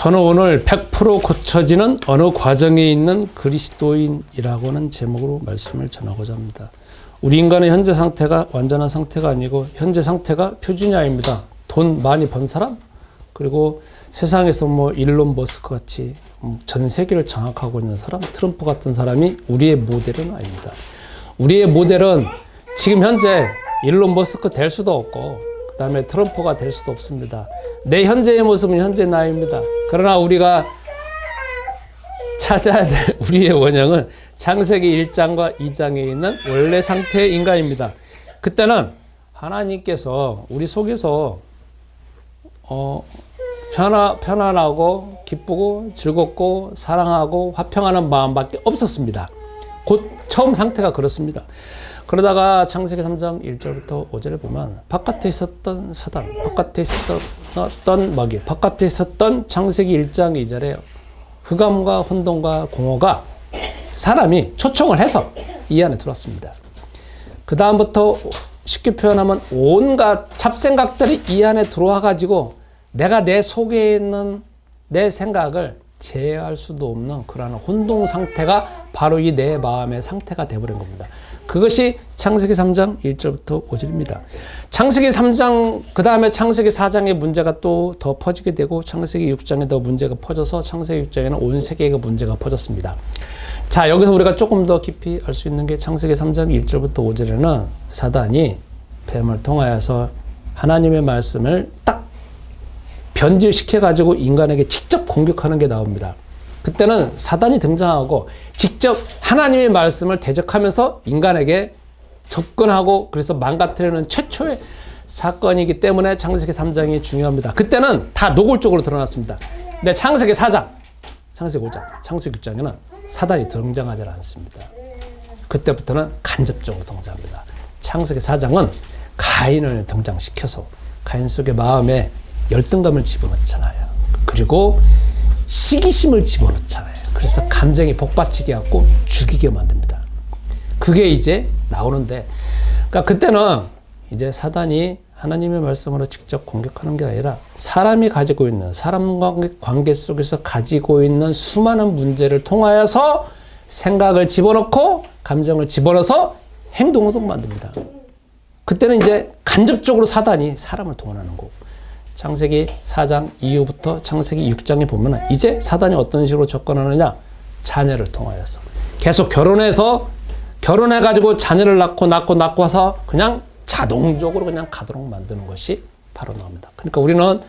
저는 오늘 100% 고쳐지는 어느 과정에 있는 그리스도인이라고는 제목으로 말씀을 전하고자 합니다. 우리 인간의 현재 상태가 완전한 상태가 아니고 현재 상태가 표준이 아닙니다. 돈 많이 번 사람, 그리고 세상에서 뭐 일론 머스크 같이 전 세계를 장악하고 있는 사람, 트럼프 같은 사람이 우리의 모델은 아닙니다. 우리의 모델은 지금 현재 일론 머스크 될 수도 없고 그 다음에 트럼프가 될 수도 없습니다. 내 현재의 모습은 현재 나입니다. 그러나 우리가 찾아야 될 우리의 원형은 창세기 1장과 2장에 있는 원래 상태의 인간입니다. 그때는 하나님께서 우리 속에서 편안하고 기쁘고 즐겁고 사랑하고 화평하는 마음밖에 없었습니다. 곧 처음 상태가 그렇습니다. 그러다가 창세기 3장 1절부터 5절에 보면 바깥에 있었던 사단, 바깥에 있었던 마귀, 바깥에 있었던 창세기 1장 2절에 흑암과 혼돈과 공허가 사람이 초청을 해서 이 안에 들어왔습니다. 그 다음부터 쉽게 표현하면 온갖 잡생각들이 이 안에 들어와 가지고 내가 내 속에 있는 내 생각을 제어할 수도 없는 그러한 혼동 상태가 바로 이 내 마음의 상태가 되어버린 겁니다. 그것이 창세기 3장 1절부터 5절입니다. 창세기 3장, 그 다음에 창세기 4장의 문제가 또 더 퍼지게 되고 창세기 6장에 더 문제가 퍼져서 창세기 6장에는 온 세계가 문제가 퍼졌습니다. 자, 여기서 우리가 조금 더 깊이 알 수 있는 게 창세기 3장 1절부터 5절에는 사단이 뱀을 통하여서 하나님의 말씀을 딱 변질시켜가지고 인간에게 직접 공격하는 게 나옵니다. 그때는 사단이 등장하고 직접 하나님의 말씀을 대적하면서 인간에게 접근하고 그래서 망가뜨리는 최초의 사건이기 때문에 창세기 3장이 중요합니다. 그때는 다 노골적으로 드러났습니다. 근데 창세기 4장, 창세기 5장, 창세기 6장에는 사단이 등장하지 않습니다. 그때부터는 간접적으로 등장합니다. 창세기 4장은 가인을 등장시켜서 가인 속의 마음에 열등감을 집어넣잖아요. 그리고 시기심을 집어넣잖아요. 그래서 감정이 복받치게 하고 죽이게 만듭니다. 그게 이제 나오는데, 그러니까 그때는 이제 사단이 하나님의 말씀으로 직접 공격하는 게 아니라 사람이 가지고 있는, 사람과 관계 속에서 가지고 있는 수많은 문제를 통하여서 생각을 집어넣고 감정을 집어넣어서 행동을 만듭니다. 그때는 이제 간접적으로 사단이 사람을 동원하는 거고, 창세기 4장 이후부터 창세기 6장에 보면 이제 사단이 어떤 식으로 접근하느냐, 자녀를 통하여서 계속 결혼해가지고 자녀를 낳고 해서 그냥 자동적으로 그냥 가도록 만드는 것이 바로 나옵니다. 그러니까 우리는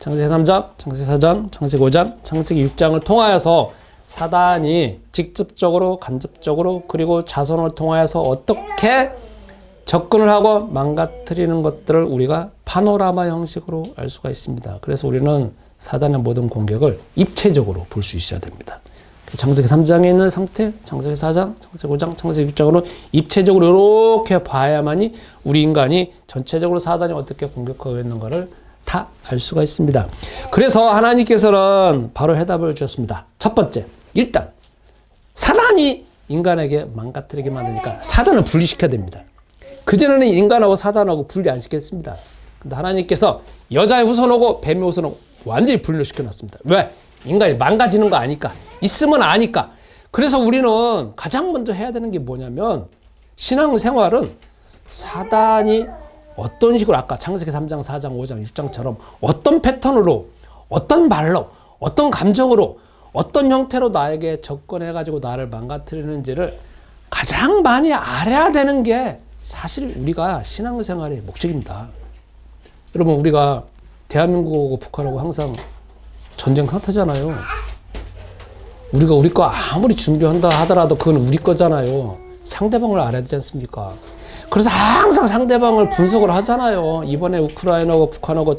창세기 3장, 창세기 4장, 창세기 5장, 창세기 6장을 통하여서 사단이 직접적으로 간접적으로 그리고 자손을 통하여서 어떻게 접근을 하고 망가뜨리는 것들을 우리가 파노라마 형식으로 알 수가 있습니다. 그래서 우리는 사단의 모든 공격을 입체적으로 볼 수 있어야 됩니다. 창세기 3장에 있는 상태, 창세기 4장, 창세기 5장, 창세기 6장으로 입체적으로 이렇게 봐야만이 우리 인간이 전체적으로 사단이 어떻게 공격하고 있는가를 다 알 수가 있습니다. 그래서 하나님께서는 바로 해답을 주셨습니다. 첫 번째, 일단 사단이 인간에게 망가뜨리게 만드니까 사단을 분리시켜야 됩니다. 그전에는 인간하고 사단하고 분리 안 시켰습니다. 근데 하나님께서 여자의 후손하고 뱀의 후손하고 완전히 분리시켜 놨습니다. 왜? 인간이 망가지는 거 아니까. 있으면 아니까. 그래서 우리는 가장 먼저 해야 되는 게 뭐냐면, 신앙생활은 사단이 어떤 식으로 아까 창세기 3장, 4장, 5장, 6장처럼 어떤 패턴으로, 어떤 말로, 어떤 감정으로, 어떤 형태로 나에게 접근해가지고 나를 망가뜨리는지를 가장 많이 알아야 되는 게 사실 우리가 신앙생활의 목적입니다. 여러분, 우리가 대한민국하고 북한하고 항상 전쟁 상태잖아요. 우리가 우리 거 아무리 준비한다 하더라도 그건 우리 거잖아요. 상대방을 알아야 되지 않습니까? 그래서 항상 상대방을 분석을 하잖아요. 이번에 우크라이나하고 북한하고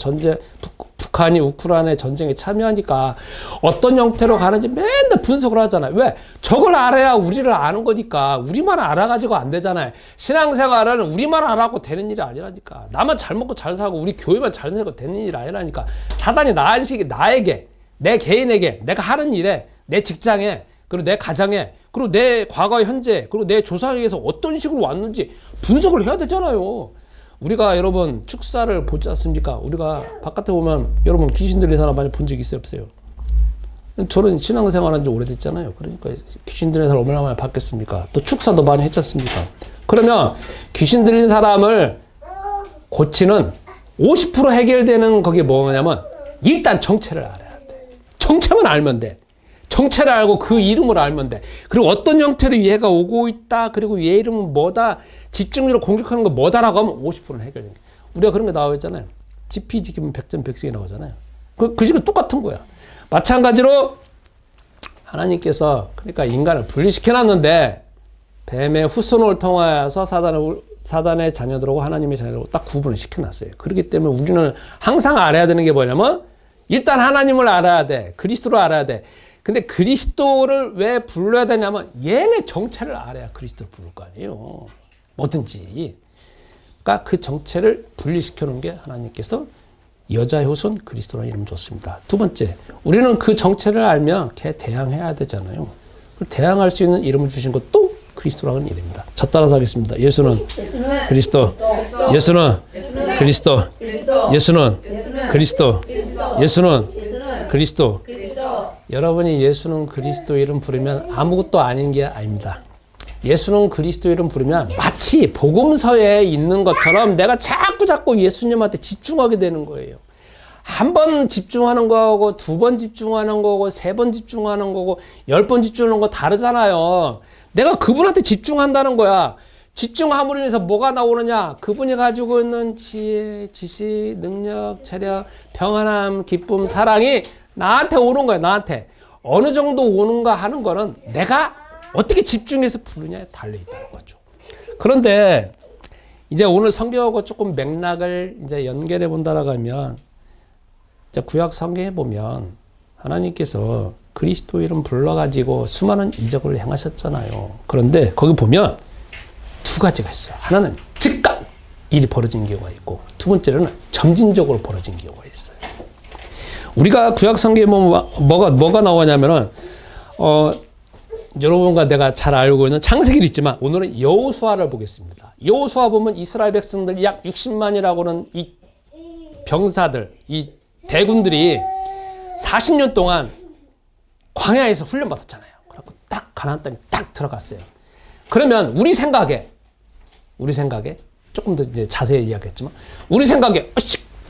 북한이 우크라이나의 전쟁에 참여하니까 어떤 형태로 가는지 맨날 분석을 하잖아요. 왜? 저걸 알아야 우리를 아는 거니까. 우리만 알아가지고 안 되잖아요. 신앙생활은 우리만 알아고 되는 일이 아니라니까. 나만 잘 먹고 잘 살고 우리 교회만 잘 살고 되는 일이 아니라니까. 사단이 나에게, 내 개인에게, 내가 하는 일에, 내 직장에, 그리고 내 가정에, 그리고 내 과거, 현재, 그리고 내 조상에게서 어떤 식으로 왔는지 분석을 해야 되잖아요. 우리가 여러분 축사를 보지 않습니까? 우리가 바깥에 보면 여러분 귀신 들린 사람 많이 본 적 있어요, 없어요? 저는 신앙생활한 지 오래됐잖아요. 그러니까 귀신 들린 사람 얼마나 많이 봤겠습니까? 또 축사도 많이 했지 않습니까? 그러면 귀신 들린 사람을 고치는 50% 해결되는 그게 뭐냐면 일단 정체를 알아야 돼. 정체만 알면 돼. 정체를 알고 그 이름을 알면 돼. 그리고 어떤 형태로 얘가 오고 있다. 그리고 얘 이름은 뭐다. 집중적으로 공격하는 거 뭐다라고 하면 50%는 해결된 게. 우리가 그런 게 나와 있잖아요. 지피 지키면 100점 100승이 나오잖아요. 그 식은 똑같은 거야. 마찬가지로 하나님께서 그러니까 인간을 분리시켜놨는데 뱀의 후손을 통하여서 사단의 자녀들하고 하나님의 자녀들하고 딱 구분을 시켜놨어요. 그렇기 때문에 우리는 항상 알아야 되는 게 뭐냐면 일단 하나님을 알아야 돼. 그리스도를 알아야 돼. 근데 그리스도를 왜 불러야 되냐면 얘네 정체를 알아야 그리스도를 부를 거 아니에요. 뭐든지. 그러니까 그 정체를 분리시켜 놓은 게 하나님께서 여자의 후손 그리스도라는 이름을 줬습니다. 두 번째, 우리는 그 정체를 알면 걔 대항해야 되잖아요. 대항할 수 있는 이름을 주신 것도 그리스도라는 이름입니다. 저 따라서 하겠습니다. 예수는 그리스도, 예수는 그리스도, 예수는 그리스도, 예수는 그리스도. 여러분이 예수는 그리스도 이름 부르면 아무것도 아닌 게 아닙니다. 예수는 그리스도 이름 부르면 마치 복음서에 있는 것처럼 내가 자꾸 예수님한테 집중하게 되는 거예요. 한 번 집중하는 거하고 두 번 집중하는 거고 세 번 집중하는 거고 10번 집중하는 거 다르잖아요. 내가 그분한테 집중한다는 거야. 집중함으로 인해서 뭐가 나오느냐? 그분이 가지고 있는 지혜, 지식, 능력, 체력, 평안함, 기쁨, 사랑이 나한테 오는 거야. 나한테. 어느 정도 오는가 하는 거는 내가 어떻게 집중해서 부르냐에 달려있다는 거죠. 그런데 이제 오늘 성경하고 조금 맥락을 이제 연결해 본다라고 하면 구약 성경에 보면 하나님께서 그리스도 이름 불러가지고 수많은 이적을 행하셨잖아요. 그런데 거기 보면 두 가지가 있어요. 하나는 즉각 일이 벌어진 경우가 있고 두 번째로는 점진적으로 벌어진 경우가 있어요. 우리가 구약 성경에 보면 뭐가 나오냐면은 여러분과 내가 잘 알고 있는 창세기도 있지만 오늘은 여호수아를 보겠습니다. 여호수아 보면 이스라엘 백성들 약 60만이라고는 이 병사들, 이 대군들이 40년 동안 광야에서 훈련받았잖아요. 그래갖고 딱 가나안 땅에 딱 들어갔어요. 그러면 우리 생각에 조금 더 이제 자세히 이야기했지만 우리 생각에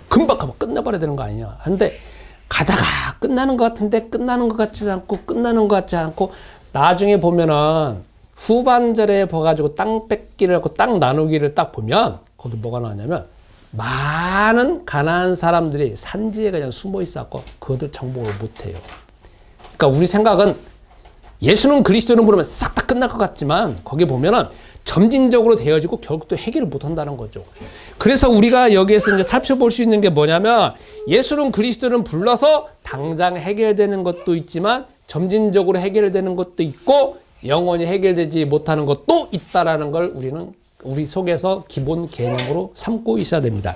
금방 가면 끝나버려야 되는 거 아니냐 하는데 가다가 끝나는 것 같은데 끝나는 것 같지도 않고 끝나는 것 같지 않고 나중에 보면은 후반절에 봐가지고 땅 뺏기를 하고 땅 나누기를 딱 보면 거기 뭐가 나왔냐면 많은 가나안 사람들이 산지에 그냥 숨어 있었고 그것들 정복을 못해요. 그러니까 우리 생각은 예수는 그리스도는 부르면 싹 다 끝날 것 같지만 거기 보면은 점진적으로 되어지고 결국 또 해결을 못한다는 거죠. 그래서 우리가 여기에서 이제 살펴볼 수 있는 게 뭐냐면 예수는 그리스도는 불러서 당장 해결되는 것도 있지만 점진적으로 해결되는 것도 있고 영원히 해결되지 못하는 것도 있다라는 걸 우리는 우리 속에서 기본 개념으로 삼고 있어야 됩니다.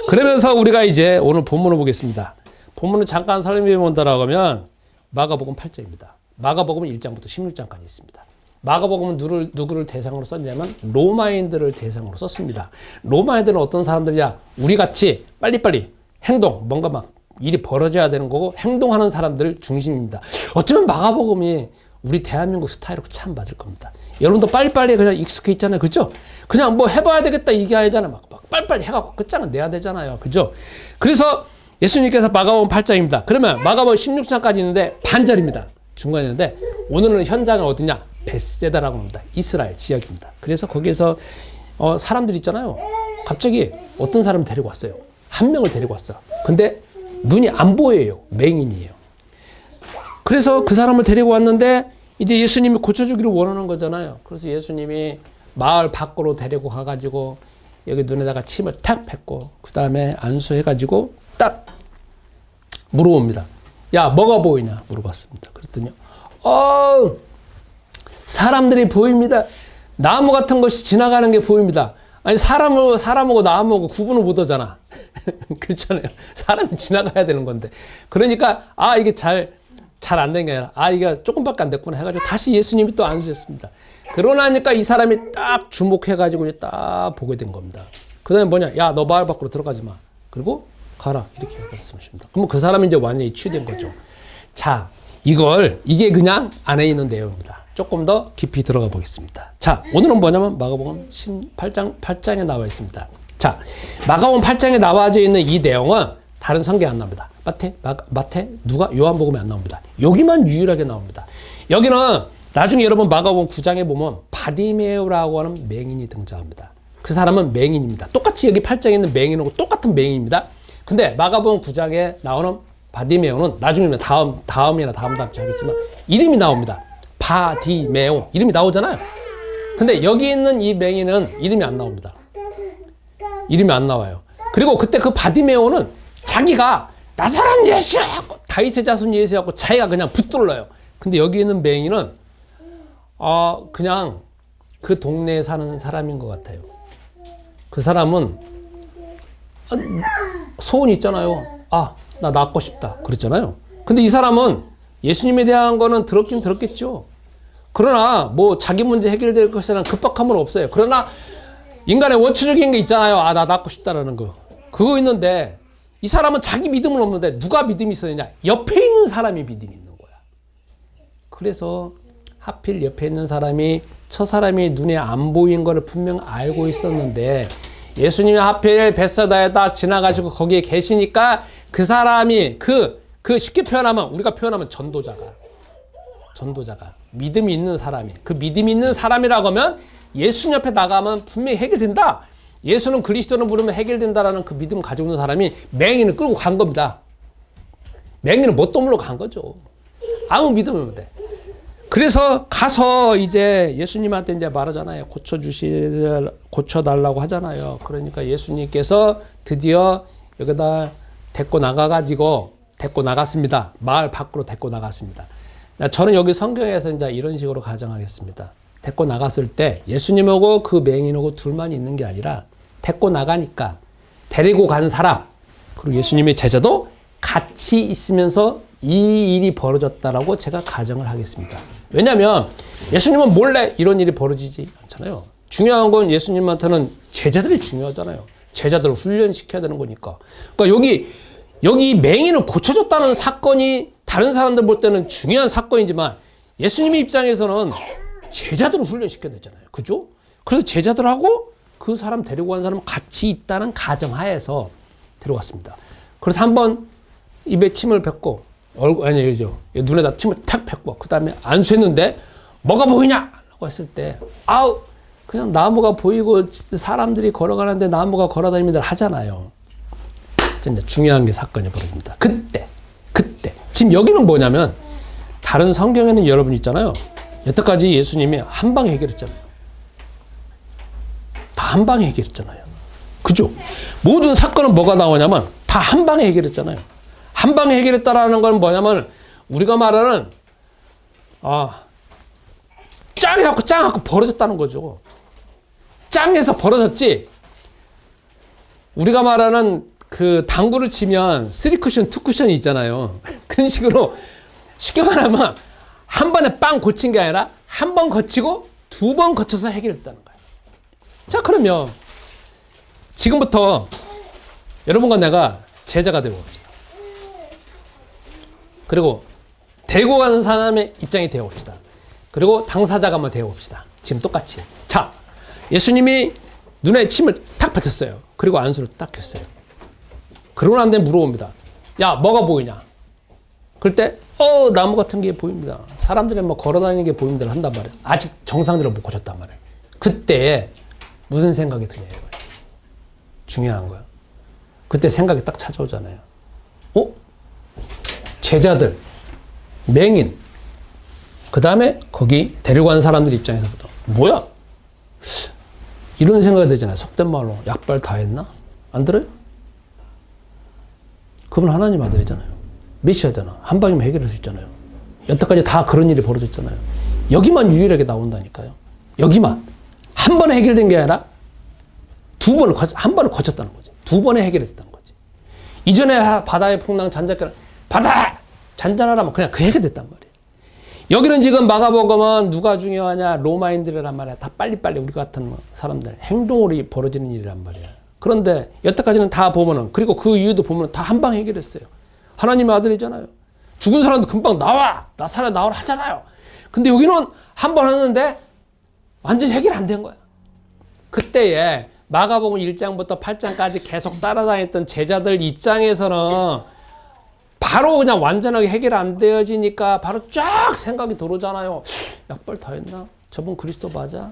그러면서 우리가 이제 오늘 본문을 보겠습니다. 본문을 잠깐 설명해 본다라고 하면 마가복음 8장입니다. 마가복음은 1장부터 16장까지 있습니다. 마가복음은 누구를 대상으로 썼냐면 로마인들을 대상으로 썼습니다. 로마인들은 어떤 사람들이야? 우리같이 빨리빨리 행동, 뭔가 막 일이 벌어져야 되는 거고 행동하는 사람들 중심입니다. 어쩌면 마가복음이 우리 대한민국 스타일하고 참 맞을 겁니다. 여러분도 빨리빨리 그냥 익숙해 있잖아요. 그죠? 그냥 뭐 해봐야 되겠다 이게 아니잖아요. 막 빨리빨리 해갖고 끝장은 내야 되잖아요. 그죠? 그래서 예수님께서 마가복음 8장입니다. 그러면 마가복음 16장까지 있는데 반절입니다. 중간에 있는데 오늘은 현장은 어디냐? 벳세다라고 합니다. 이스라엘 지역입니다. 그래서 거기에서 사람들 있잖아요. 갑자기 어떤 사람을 데리고 왔어요. 한 명을 데리고 왔어. 근데 눈이 안 보여요. 맹인이에요. 그래서 그 사람을 데리고 왔는데 이제 예수님이 고쳐주기를 원하는 거잖아요. 그래서 예수님이 마을 밖으로 데리고 가가지고 여기 눈에다가 침을 탁 뱉고 그 다음에 안수해가지고 딱 물어봅니다. 야, 뭐가 보이냐? 물어봤습니다. 그랬더니 사람들이 보입니다. 나무 같은 것이 지나가는 게 보입니다. 아니 사람하고 나무하고 구분을 못 하잖아. 그렇잖아요. 사람이 지나가야 되는 건데. 그러니까 이게 잘 안 된 게 아니라 이게 조금밖에 안 됐구나 해가지고 다시 예수님이 또 안수했습니다. 그러고 나니까 이 사람이 딱 주목해가지고 딱 보게 된 겁니다. 그 다음에 뭐냐? 야, 너 마을 밖으로 들어가지 마. 그리고 가라. 이렇게 말씀하십니다. 그러면 그 사람이 이제 완전히 치유된 거죠. 자, 이게 그냥 안에 있는 내용입니다. 조금 더 깊이 들어가 보겠습니다. 자, 오늘은 뭐냐면 마가복음 8장에 나와 있습니다. 자, 마가복음 8장에 나와져 있는 이 내용은 다른 성경에 안 나옵니다. 마태, 누가, 요한복음에 안 나옵니다. 여기만 유일하게 나옵니다. 여기는 나중에 여러분 마가복음 9장에 보면 바디메오라고 하는 맹인이 등장합니다. 그 사람은 맹인입니다. 똑같이 여기 8장에 있는 맹인하고 똑같은 맹인입니다. 근데 마가복음 9장에 나오는 바디메오는 나중에 다음이나 다음 주에 하겠지만 이름이 나옵니다. 바디메오 이름이 나오잖아요. 근데 여기 있는 이 맹인은 이름이 안 나옵니다. 이름이 안 나와요. 그리고 그때 그 바디메오는 자기가 나사렛 예수야 다윗의 자손 예수였고 자기가 그냥 붙들러요. 근데 여기 있는 맹인은 그냥 그 동네에 사는 사람인 것 같아요. 그 사람은 소원이 있잖아요. 나 낫고 싶다 그랬잖아요. 근데 이 사람은 예수님에 대한 거는 들었긴 들었겠죠. 그러나 뭐 자기 문제 해결될 것이라는 급박함은 없어요. 그러나 인간의 원초적인 게 있잖아요. 나 낫고 싶다라는 거. 그거 있는데 이 사람은 자기 믿음은 없는데 누가 믿음이 있었느냐? 옆에 있는 사람이 믿음이 있는 거야. 그래서 하필 옆에 있는 사람이 저 사람이 눈에 안 보인 거를 분명 알고 있었는데 예수님이 하필 벳사다에 딱 지나가시고 거기에 계시니까 그 사람이 그 쉽게 표현하면 우리가 표현하면 전도자가 믿음이 있는 사람이 그 믿음이 있는 사람이라고 하면 예수님 옆에 나가면 분명히 해결된다. 예수는 그리스도를 부르면 해결된다라는 그 믿음 가지고 있는 사람이 맹인을 끌고 간 겁니다. 맹인은 뭣도 간 거죠. 아무 믿음이 없는데. 그래서 가서 이제 예수님한테 이제 말하잖아요. 고쳐달라고 하잖아요. 그러니까 예수님께서 드디어 여기다 데리고 나갔습니다. 마을 밖으로 데리고 나갔습니다. 저는 여기 성경에서 이제 이런 식으로 가정하겠습니다. 데리고 나갔을 때 예수님하고 그 맹인하고 둘만 있는 게 아니라 데리고 나가니까 데리고 간 사람 그리고 예수님의 제자도 같이 있으면서 이 일이 벌어졌다라고 제가 가정을 하겠습니다. 왜냐하면 예수님은 몰래 이런 일이 벌어지지 않잖아요. 중요한 건 예수님한테는 제자들이 중요하잖아요. 제자들을 훈련시켜야 되는 거니까. 그러니까 여기 맹인을 고쳐줬다는 사건이 다른 사람들 볼 때는 중요한 사건이지만 예수님의 입장에서는 제자들을 훈련시켜야 되잖아요. 그죠? 그래서 제자들하고 그 사람 데리고 간 사람은 같이 있다는 가정하에서 데려갔습니다. 그래서 한번 입에 침을 뱉고 눈에다 침을 탁 뱉고 그 다음에 안수했는데 뭐가 보이냐? 라고 했을 때 그냥 나무가 보이고 사람들이 걸어가는데 나무가 걸어다니면 하잖아요. 이제 중요한 게 사건이 벌어집니다. 그때 지금 여기는 뭐냐면 다른 성경에는 여러분 있잖아요. 여태까지 예수님이 한 방에 해결했잖아요. 다 한 방에 해결했잖아요. 그죠? 모든 사건은 뭐가 나오냐면 다 한 방에 해결했잖아요. 한 방에 해결했다라는 건 뭐냐면 우리가 말하는 짱해갖고 벌어졌다는 거죠. 짱해서 벌어졌지. 우리가 말하는 그 당구를 치면 3쿠션, 2쿠션이 있잖아요. 그런 식으로 쉽게 말하면 한 번에 빵 고친 게 아니라 한 번 거치고 2번 거쳐서 해결했다는 거예요. 자, 그러면 지금부터 여러분과 내가 제자가 되고 봅시다. 그리고 데리고 가는 사람의 입장이 되어 봅시다. 그리고 당사자가 한번 되어 봅시다. 지금 똑같이. 자, 예수님이 눈에 침을 탁 뱉었어요. 그리고 안수를 딱 했어요. 그러고 난 뒤에 물어봅니다. 야, 뭐가 보이냐? 그럴 때 나무 같은 게 보입니다. 사람들이 뭐 걸어다니는 게 보입니다. 한단 말이에요. 아직 정상적으로 못 고쳤단 말이에요. 그때 무슨 생각이 드냐 이거예요. 중요한 거야. 그때 생각이 딱 찾아오잖아요. 제자들, 맹인, 그 다음에 거기 데려간 사람들 입장에서부터 뭐야? 이런 생각이 들잖아요. 속된 말로 약발 다 했나? 안 들어요? 그분 하나님 아들이잖아요. 메시아잖아. 한 방이면 해결할 수 있잖아요. 여태까지 다 그런 일이 벌어졌잖아요. 여기만 유일하게 나온다니까요. 여기만. 한 번에 해결된 게 아니라 한 번을 거쳤다는 거지. 2번에 해결했다는 거지. 이전에 바다의 풍랑 잔잔하라. 바다! 잔잔하라면 그냥 그 해결됐단 말이에요. 여기는 지금 마가복음은 누가 중요하냐? 로마인들이란 말이야. 다 빨리빨리 우리 같은 사람들. 행동으로 벌어지는 일이란 말이야. 그런데 여태까지는 다 보면은 그리고 그 이유도 보면은 다 한 방에 해결했어요. 하나님의 아들이잖아요. 죽은 사람도 금방 나와! 나사렛 나오라 하잖아요. 근데 여기는 한 번 했는데 완전히 해결 안 된 거야. 그때에 마가복음 1장부터 8장까지 계속 따라다녔던 제자들 입장에서는 바로 그냥 완전하게 해결 안 되어지니까 바로 쫙 생각이 들어오잖아요. 약발 다 했나? 저분 그리스도 맞아?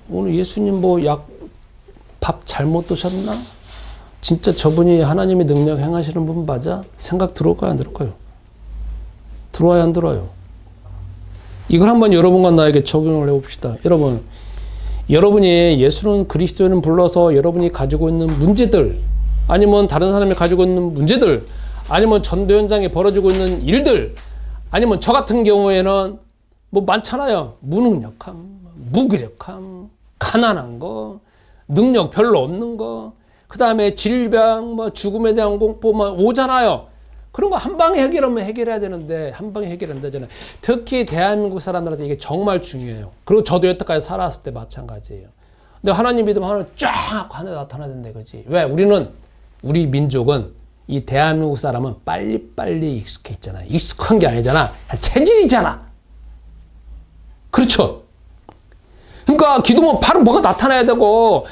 오늘 예수님 밥 잘못 드셨나? 진짜 저분이 하나님의 능력 행하시는 분 맞아? 생각 들어올까요? 안 들어올까요? 들어와요? 안 들어와요? 이걸 한번 여러분과 나에게 적용을 해봅시다. 여러분이 예수는 그리스도인을 불러서 여러분이 가지고 있는 문제들, 아니면 다른 사람이 가지고 있는 문제들, 아니면 전도 현장에 벌어지고 있는 일들, 아니면 저 같은 경우에는 많잖아요. 무능력함, 무기력함, 가난한 거, 능력 별로 없는 거, 그 다음에 질병, 죽음에 대한 공포 오잖아요. 그런 거 한 방에 해결하면 해결해야 되는데 한 방에 해결 안 되잖아요. 특히 대한민국 사람들한테 이게 정말 중요해요. 그리고 저도 여태까지 살아왔을 때 마찬가지예요. 근데 하나님 믿으면 하나님 쫙 하늘 나타나는데 그지? 왜? 우리 민족은 이 대한민국 사람은 빨리빨리 익숙해 있잖아. 익숙한 게 아니잖아. 체질이잖아. 그렇죠? 그러니까 기도면 바로 뭐가 나타나야 되고,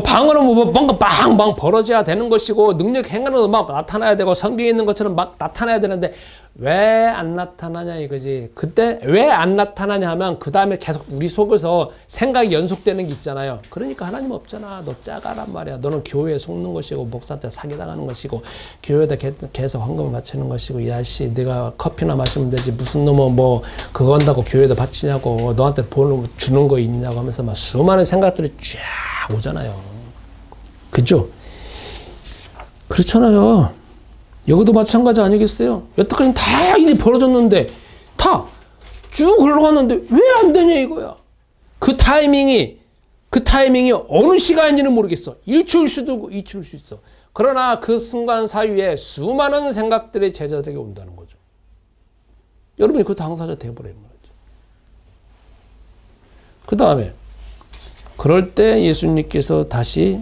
방언은 뭔가 빵빵 벌어져야 되는 것이고, 능력 행하는 막 나타나야 되고, 성경에 있는 것처럼 막 나타나야 되는데, 왜 안 나타나냐 이거지. 그때 왜 안 나타나냐 하면, 그 다음에 계속 우리 속에서 생각이 연속되는 게 있잖아요. 그러니까 하나님 없잖아. 너 짜가란 말이야. 너는 교회에 속는 것이고, 목사한테 사기당하는 것이고, 교회에다 계속 헌금을 바치는 것이고, 야씨, 내가 커피나 마시면 되지. 무슨 놈은 그거 한다고 교회에다 바치냐고, 너한테 주는 거 있냐고 하면서 막 수많은 생각들이 쫙 오잖아요. 그죠? 그렇잖아요. 여기도 마찬가지 아니겠어요? 여태까지 다 일이 벌어졌는데 다 쭉 흘러갔는데 왜 안 되냐 이거야. 그 타이밍이 어느 시간인지는 모르겠어. 1초일 수도 있고 2초일 수 있어. 그러나 그 순간 사이에 수많은 생각들이 제자들에게 온다는 거죠. 여러분이 그 당사자 되어버리는 거죠. 그 다음에 그럴 때 예수님께서 다시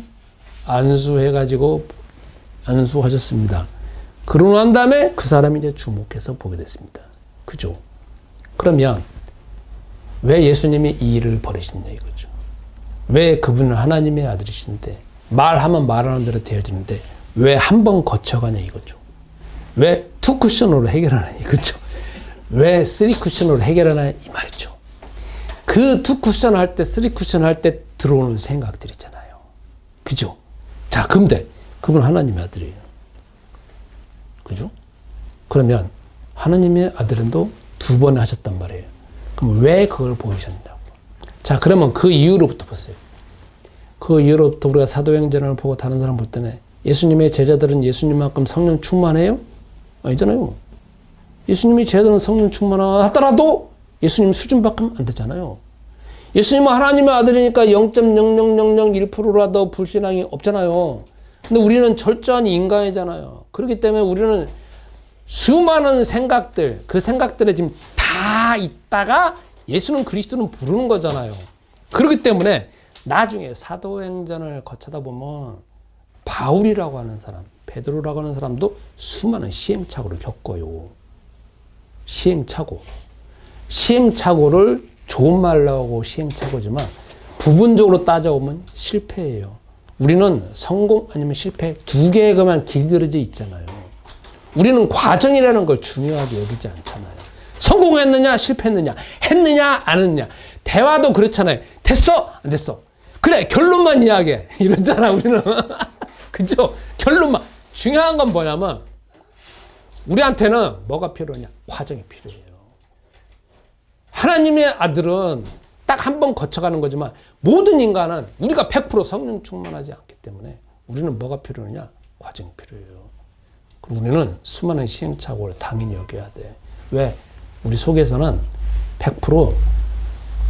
안수하셨습니다. 그러고 난 다음에 그 사람이 이제 주목해서 보게 됐습니다. 그죠? 그러면 왜 예수님이 이 일을 벌이시냐 이거죠. 왜 그분은 하나님의 아들이신데 말하면 말하는 대로 되어지는데 왜 한 번 거쳐가냐 이거죠. 왜 투 쿠션으로 해결하냐 이거죠. 왜 쓰리 쿠션으로 해결하냐 이 말이죠. 그 투 쿠션 할 때, 쓰리 쿠션 할 때 들어오는 생각들이잖아요. 그죠? 자, 근데 그분 하나님의 아들이에요. 그죠? 그러면 하나님의 아들은도 두 번 하셨단 말이에요. 그럼 왜 그걸 보이셨냐고. 자, 그러면 그 이후로부터 보세요. 그 이후로부터 우리가 사도행전을 보고 다른 사람 볼 때는 예수님의 제자들은 예수님만큼 성령 충만해요? 아니잖아요. 예수님의 제자들은 성령 충만하더라도 예수님 수준밖에 안 되잖아요. 예수님은 하나님의 아들이니까 0.0001%라도 불신앙이 없잖아요. 근데 우리는 철저한 인간이잖아요. 그렇기 때문에 우리는 수많은 생각들, 그 생각들에 지금 다 있다가 예수는 그리스도는 부르는 거잖아요. 그렇기 때문에 나중에 사도행전을 거쳐다 보면 바울이라고 하는 사람, 베드로라고 하는 사람도 수많은 시행착오를 겪어요. 시행착오를 좋은 말로 하고 시행착오지만 부분적으로 따져보면 실패예요. 우리는 성공 아니면 실패 두 개의 그만 길들여져 있잖아요. 우리는 과정이라는 걸 중요하게 여기지 않잖아요. 성공했느냐 실패했느냐 했느냐 안 했느냐. 대화도 그렇잖아요. 됐어 안 됐어. 그래 결론만 이야기해 이러잖아 우리는. 그죠? 결론만. 중요한 건 뭐냐면 우리한테는 뭐가 필요하냐? 과정이 필요해요. 하나님의 아들은 딱 한 번 거쳐가는 거지만 모든 인간은 우리가 100% 성령 충만하지 않기 때문에 우리는 뭐가 필요하냐? 과정이 필요해요. 그리고 우리는 수많은 시행착오를 당연히 여겨야 돼. 왜? 우리 속에서는 100%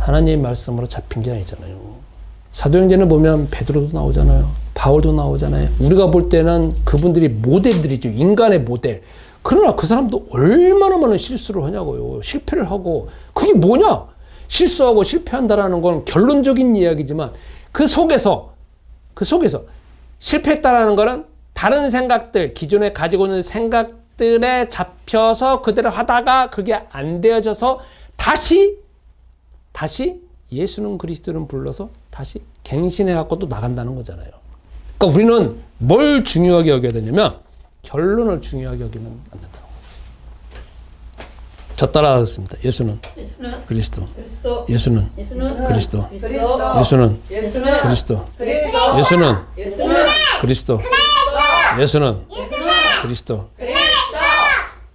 하나님의 말씀으로 잡힌 게 아니잖아요. 사도행전을 보면 베드로도 나오잖아요. 바울도 나오잖아요. 우리가 볼 때는 그분들이 모델들이죠. 인간의 모델. 그러나 그 사람도 얼마나 많은 실수를 하냐고요. 실패를 하고. 그게 뭐냐? 실수하고 실패한다라는 건 결론적인 이야기지만 그 속에서 실패했다라는 거는 다른 생각들, 기존에 가지고 있는 생각들 것들에 잡혀서 그대로 하다가 그게 안 되어져서 다시 예수는 그리스도를 불러서 다시 갱신해갖고 또 나간다는 거잖아요. 그러니까 우리는 뭘 중요하게 여겨야 되냐면 결론을 중요하게 여기면 안 된다는 거예요. 저 따라하겠습니다. 예수는 그리스도. 예수는 그리스도. 예수는 그리스도. 예수는 그리스도. 예수는 그리스도.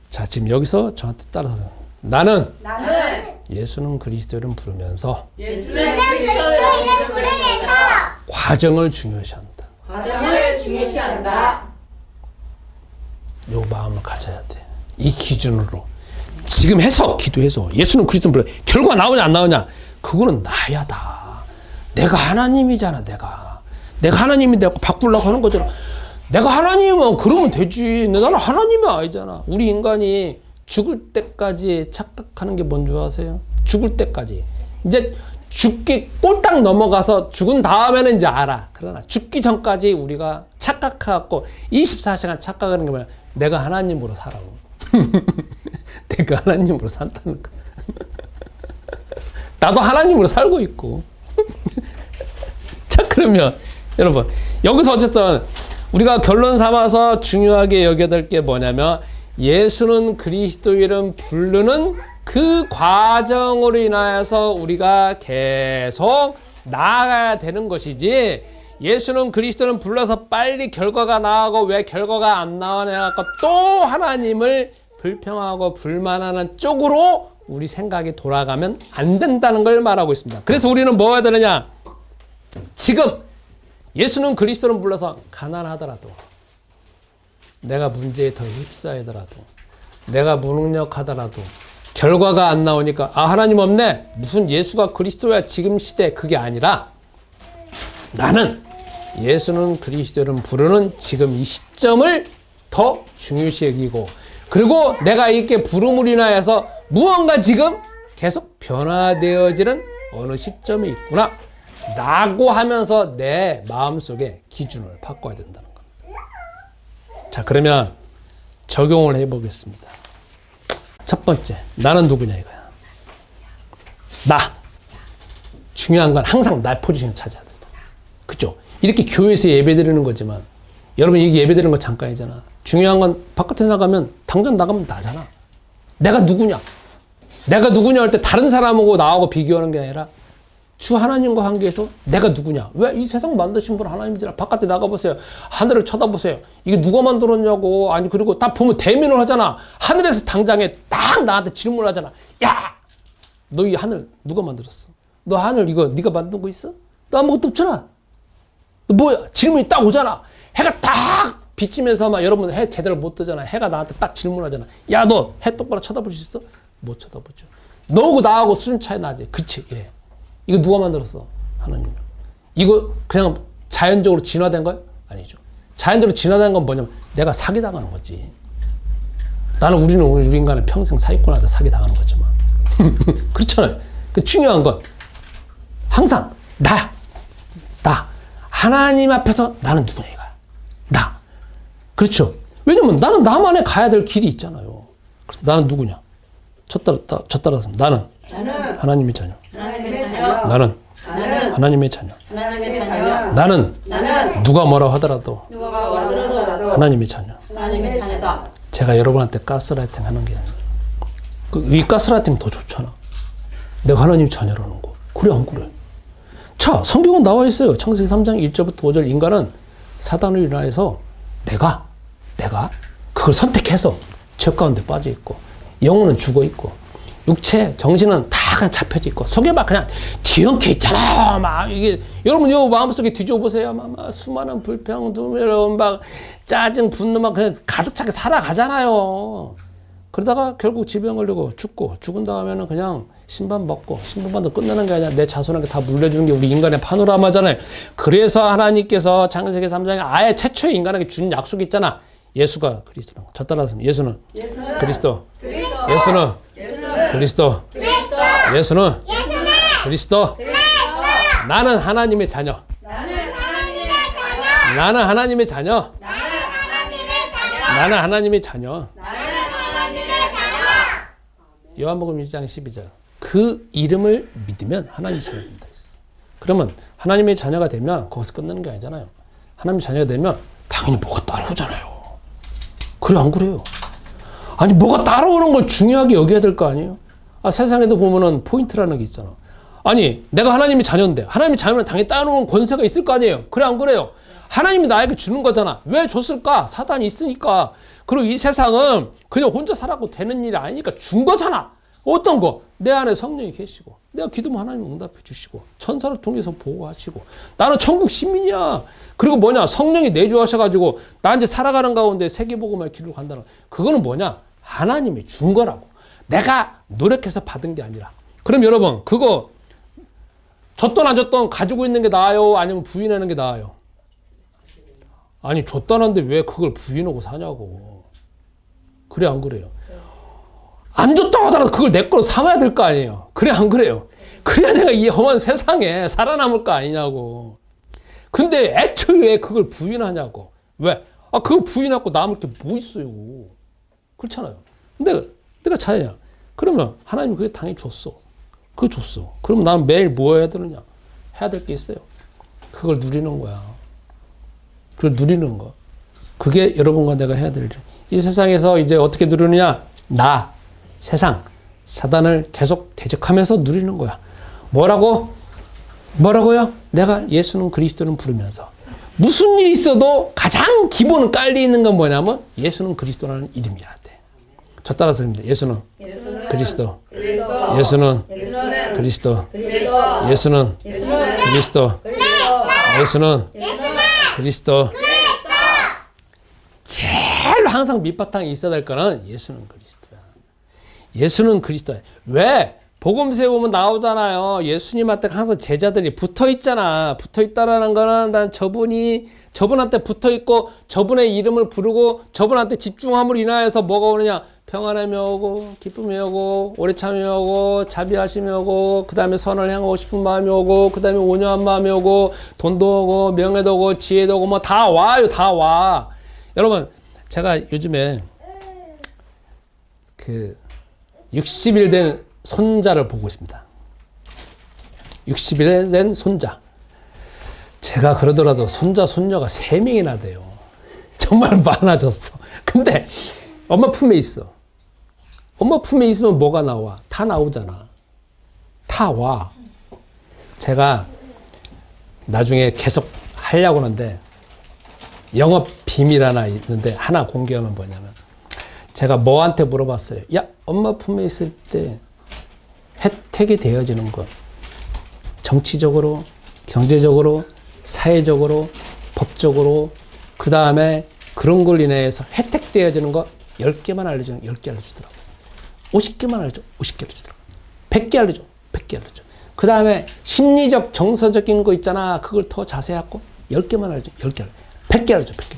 자, 지금 여기서 저한테 따라서 나는 예수는 그리스도를 부르면서 과정을 중요시한다. 요 마음을 가져야 돼. 이 기준으로 지금 해서 기도해서 예수는 그리스도를 불러. 결과 나오냐 안 나오냐 그거는 나야 다. 내가 하나님이잖아. 내가 하나님이 내가 바꾸려고 하는 거잖아. 내가 하나님이면 그러면 되지. 나는 하나님이 아니잖아. 우리 인간이 죽을 때까지 착각하는 게 뭔 줄 아세요? 죽을 때까지. 이제 죽기 꼴딱 넘어가서 죽은 다음에는 이제 알아. 그러나 죽기 전까지 우리가 착각하고 24시간 착각하는 게 뭐야? 내가 하나님으로 살아. 내가 하나님으로 산다는 거야. 나도 하나님으로 살고 있고. 자, 그러면 여러분 여기서 어쨌든 우리가 결론 삼아서 중요하게 여겨야 될 게 뭐냐면 예수는 그리스도 이름 부르는 그 과정으로 인하여서 우리가 계속 나아가야 되는 것이지 예수는 그리스도는 불러서 빨리 결과가 나오고 왜 결과가 안 나오냐 또 하나님을 불평하고 불만하는 쪽으로 우리 생각이 돌아가면 안 된다는 걸 말하고 있습니다. 그래서 우리는 뭐 해야 되느냐? 지금 예수는 그리스도는 불러서 가난하더라도 내가 문제에 더 휩싸이더라도 내가 무능력하더라도 결과가 안 나오니까 아 하나님 없네 무슨 예수가 그리스도야 지금 시대 그게 아니라 나는 예수는 그리스도를 부르는 지금 이 시점을 더 중요시 여기고 그리고 내가 이렇게 부름으로 인하여서 무언가 지금 계속 변화되어지는 어느 시점에 있구나 라고 하면서 내 마음속에 기준을 바꿔야 된다는 겁니다. 자, 그러면 적용을 해보겠습니다. 첫 번째, 나는 누구냐 이거야. 나. 중요한 건 항상 나 포지션을 차지해야 된다. 그죠? 이렇게 교회에서 예배드리는 거지만 여러분 이게 예배드리는 거 잠깐이잖아. 중요한 건 바깥에 나가면 당장 나가면 나잖아. 내가 누구냐? 내가 누구냐 할 때 다른 사람하고 나하고 비교하는 게 아니라 주 하나님과 관계에서 내가 누구냐? 왜 이 세상 만드신 분 하나님이잖아. 바깥에 나가보세요. 하늘을 쳐다보세요. 이게 누가 만들었냐고. 아니 그리고 딱 보면 대면을 하잖아. 하늘에서 당장에 딱 나한테 질문을 하잖아. 야! 너 이 하늘 누가 만들었어? 너 하늘 이거 네가 만든 거 있어? 너 아무것도 없잖아. 너 뭐야? 질문이 딱 오잖아. 해가 딱 비치면서 막 여러분 해 제대로 못 뜨잖아. 해가 나한테 딱 질문하잖아. 야, 너 해 똑바로 쳐다볼 수 있어? 못 쳐다보죠. 너하고 나하고 수준 차이 나지. 그치? 예. 이거 누가 만들었어? 하나님. 이거 그냥 자연적으로 진화된 거야? 아니죠. 자연적으로 진화된 건 뭐냐면 내가 사기당하는 거지. 나는 우리 인간은 평생 사기꾼한테 사기당하는 거지만. 그렇잖아요. 그 중요한 건 항상 나. 하나님 앞에서 나는 누구냐 이거야. 나. 그렇죠. 왜냐면 나는 나만의 가야 될 길이 있잖아요. 그래서 나는 누구냐? 첫 따라서 나는 하나님의 자녀. 나는 하나님의 자녀. 나는 누가 뭐라고 하더라도 하나님의 자녀. 제가 여러분한테 가스라이팅 하는 게 아니에요. 이 가스라이팅 더 좋잖아. 내가 하나님 자녀라는 거. 그래 안 그래? 자, 성경은 나와 있어요. 창세기 3장 1절부터 5절 인간은 사단으로 인하여서 내가 그걸 선택해서 죄 가운데 빠져 있고 영혼은 죽어 있고 육체, 정신은 다 그냥 잡혀져 있고 속에 막 그냥 뒤엉켜 있잖아요. 막 이게 여러분 요 마음속에 뒤져보세요. 막 수많은 불평, 두려움, 막 짜증, 분노 막 그냥 가득 차게 살아가잖아요. 그러다가 결국 질병 걸리고 죽고 죽은 다음에는 그냥 신방 받고 신방받고 끝나는 게 아니라 내 자손에게 다 물려주는 게 우리 인간의 파노라마잖아요. 그래서 하나님께서 창세기 3장에 아예 최초의 인간에게 준 약속이 있잖아. 예수가 그리스도라고. 저 따라서 예수는 그리스도. 예수는 그리스도. 예수는 그리스도. 나는 하나님의 자녀. 나는 하나님의 자녀. 나는 하나님의 자녀. 요한복음 1장 12절. 그 이름을 믿으면 하나님의 자녀가 된다. 그러면 하나님의 자녀가 되면 거기서 끝나는 게 아니잖아요. 하나님의 자녀가 되면 당연히 뭐가 따라오잖아요. 그래 안 그래요? 아니 뭐가 따라오는 걸 중요하게 여겨야 될 거 아니에요? 세상에도 보면은 포인트라는 게 있잖아. 아니 내가 하나님의 자녀인데 하나님의 자녀는 당연히 따라오는 권세가 있을 거 아니에요. 그래 안 그래요? 하나님이 나에게 주는 거잖아. 왜 줬을까? 사단이 있으니까. 그리고 이 세상은 그냥 혼자 살아도 되는 일이 아니니까 준 거잖아. 어떤 거? 내 안에 성령이 계시고 내가 기도면 하나님 응답해 주시고 천사를 통해서 보호하시고 나는 천국 시민이야. 그리고 뭐냐? 성령이 내주하셔가지고 나 이제 살아가는 가운데 세계복음의 길로 간다는 거. 그거는 뭐냐? 하나님이 준 거라고. 내가 노력해서 받은 게 아니라. 그럼 여러분 그거 줬던 안 줬던 가지고 있는 게 나아요? 아니면 부인하는 게 나아요? 아니 줬다는데 왜 그걸 부인하고 사냐고. 그래 안 그래요? 안 줬다고 하더라도 그걸 내 거로 삼아야 될 거 아니에요. 그래 안 그래요? 그래야 내가 이 험한 세상에 살아남을 거 아니냐고. 근데 애초에 왜 그걸 부인하냐고. 왜? 그거 부인하고 남을 게 뭐 있어요. 그렇잖아요. 근데 내가 자녀야. 그러면 하나님이 그게 당연히 줬어. 그거 줬어. 그럼 나는 매일 뭐 해야 되느냐? 해야 될 게 있어요. 그걸 누리는 거야. 그걸 누리는 거. 그게 여러분과 내가 해야 될 일. 이 세상에서 이제 어떻게 누리느냐? 세상, 사단을 계속 대적하면서 누리는 거야. 뭐라고요? 내가 예수는 그리스도는 부르면서 무슨 일이 있어도 가장 기본 깔려 있는 건 뭐냐면 예수는 그리스도라는 이름이어야 돼. 저 따라서 합니다. 예수는 그리스도. 예수는 그리스도. 예수는 그리스도. 예수는 그리스도. 제일 항상 밑바탕에 있어야 될 거는 예수는 그리스도야. 예수는 그리스도야. 왜? 복음서에 보면 나오잖아요. 예수님한테 항상 제자들이 붙어 있잖아. 붙어 있다라는 거는 난 저분한테 붙어 있고 저분의 이름을 부르고 저분한테 집중함으로 인하여서 뭐가 오느냐? 평안함이 오고 기쁨이 오고 오래 참음이 오고 자비하심이 오고 그 다음에 선을 향하고 싶은 마음이 오고 그 다음에 온유한 마음이 오고 돈도 오고 명예도 오고 지혜도 오고 뭐 다 와요. 다 와. 여러분 제가 요즘에 60일 된 손자를 보고 있습니다. 60일 된 손자. 제가 그러더라도 손자, 손녀가 3명이나 돼요. 정말 많아졌어. 근데 엄마 품에 있어. 엄마 품에 있으면 뭐가 나와? 다 나오잖아. 다 와. 제가 나중에 계속 하려고 하는데 영업 비밀 하나 있는데 하나 공개하면 뭐냐면 제가 뭐한테 물어봤어요. 야, 엄마 품에 있을 때 혜택이 되어지는 것. 정치적으로, 경제적으로, 사회적으로, 법적으로, 그 다음에 그런 걸 인해서 혜택되어지는 거 10개만 알려주면 10개 알려주더라고. 50개만 알려줘. 50개 알려주더라고. 100개 알려줘. 100개 알려줘. 그 다음에 심리적, 정서적인 거 있잖아. 그걸 더 자세하고 10개만 알려줘. 10개 알려줘. 100개 알려줘. 100개.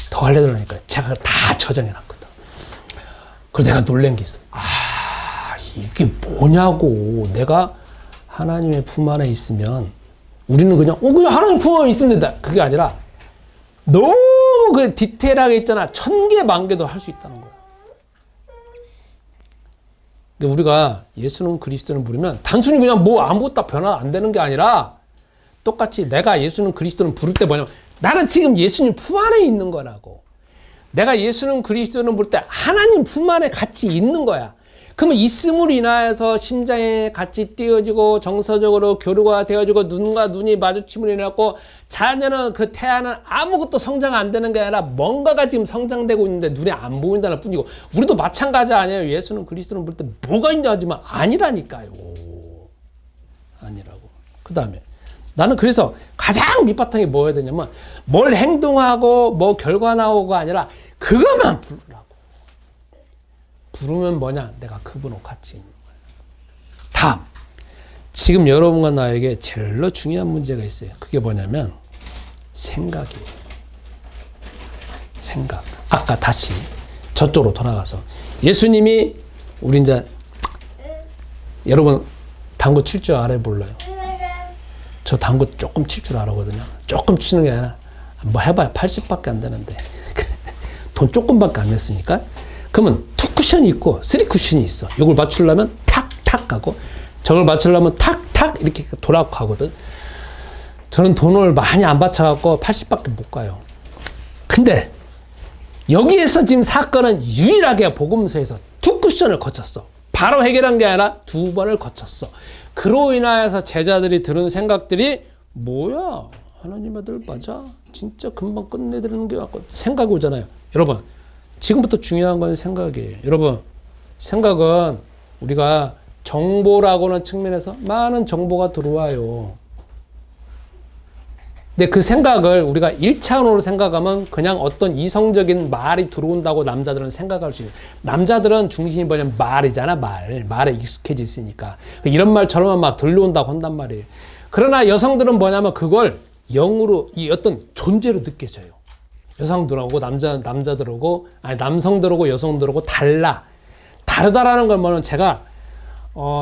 더 알려달라니까 제가 다 저장해놨거든. 그래서 내가 놀란 게 있어. 이게 뭐냐고. 내가 하나님의 품 안에 있으면 우리는 그냥 하나님 품 안에 있으면 된다. 그게 아니라 너무 그 디테일하게 있잖아. 1000개, 10,000개도 할 수 있다는 거야. 근데 우리가 예수는 그리스도는 부르면 단순히 그냥 뭐 아무것도 다 변화 안 되는 게 아니라 똑같이 내가 예수는 그리스도는 부를 때 뭐냐면 나는 지금 예수님 품 안에 있는 거라고. 내가 예수는 그리스도는 부를 때 하나님 품 안에 같이 있는 거야. 그러면 있음으로 인하여서 심장에 같이 띄어지고 정서적으로 교류가 되어지고 눈과 눈이 마주침으로 인해서 자녀는 그 태아는 아무것도 성장 안 되는 게 아니라 뭔가가 지금 성장되고 있는데 눈에 안 보인다는 뿐이고 우리도 마찬가지 아니에요. 예수는 그리스도는 부를 때 뭐가 있냐 하지만 아니라니까요. 아니라고. 그 다음에 나는 그래서 가장 밑바탕에 뭐 해야 되냐면 뭘 행동하고 뭐 결과 나오고가 아니라 그것만 부르라고. 부르면 뭐냐? 내가 그분하고 같이 있는 거예요. 다음. 지금 여러분과 나에게 제일로 중요한 문제가 있어요. 그게 뭐냐면 생각이에요. 생각. 아까 다시 저쪽으로 돌아가서 예수님이 우리 이제 여러분 당구 칠 줄 알아요? 몰라요? 저 당구 조금 칠 줄 알거든요. 조금 치는 게 아니라 뭐 해봐야 80밖에 안 되는데 돈 조금밖에 안 냈으니까 그러면 2쿠션이 있고 3쿠션이 있어. 이걸 맞추려면 탁탁 가고 저걸 맞추려면 탁탁 이렇게 돌아가고 가거든. 저는 돈을 많이 안 받쳐갖고 80밖에 못 가요. 근데 여기에서 지금 사건은 유일하게 복음서에서 2쿠션을 거쳤어. 바로 해결한 게 아니라 2번을 거쳤어. 그로 인하여서 제자들이 들은 생각들이 뭐야? 하나님 아들 맞아? 진짜 금방 끝내드리는 게 맞고 생각이 오잖아요. 여러분 지금부터 중요한 건 생각이에요. 여러분 생각은 우리가 정보라고는 측면에서 많은 정보가 들어와요. 근데 그 생각을 우리가 1차원으로 생각하면 그냥 어떤 이성적인 말이 들어온다고 남자들은 생각할 수 있어요. 남자들은 중심이 뭐냐면 말이잖아. 말에 익숙해져 있으니까 이런 말 저런 말 막 들려온다고 한단 말이에요. 그러나 여성들은 뭐냐면 그걸 영으로 이 어떤 존재로 느껴져요. 여성들하고 남자들하고 아니 남성들하고 여성들하고 다르다라는 걸 뭐냐면 제가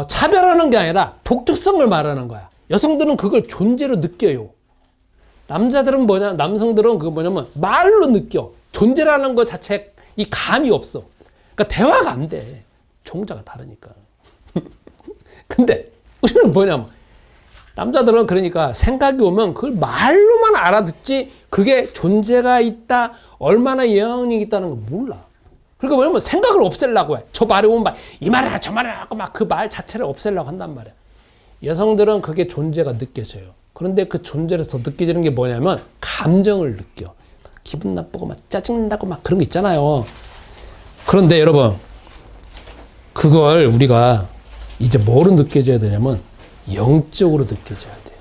차별하는 게 아니라 독특성을 말하는 거야. 여성들은 그걸 존재로 느껴요. 남자들은 남성들은 그거 뭐냐면 말로 느껴. 존재라는 것 자체 이 감이 없어. 그러니까 대화가 안 돼. 종자가 다르니까. 근데 우리는 뭐냐면 남자들은 그러니까 생각이 오면 그걸 말로만 알아듣지 그게 존재가 있다, 얼마나 영향력이 있다는 걸 몰라. 그러니까 뭐냐면 생각을 없애려고 해. 저 말이 오면 막 이 말이야 저 말이야 하고 막 그 말 자체를 없애려고 한단 말이야. 여성들은 그게 존재가 느껴져요. 그런데 그 존재를 더 느껴지는 게 뭐냐면 감정을 느껴. 기분 나쁘고 막 짜증난다고 막 그런 거 있잖아요. 그런데 여러분 그걸 우리가 이제 뭐로 느껴져야 되냐면 영적으로 느껴져야 돼요.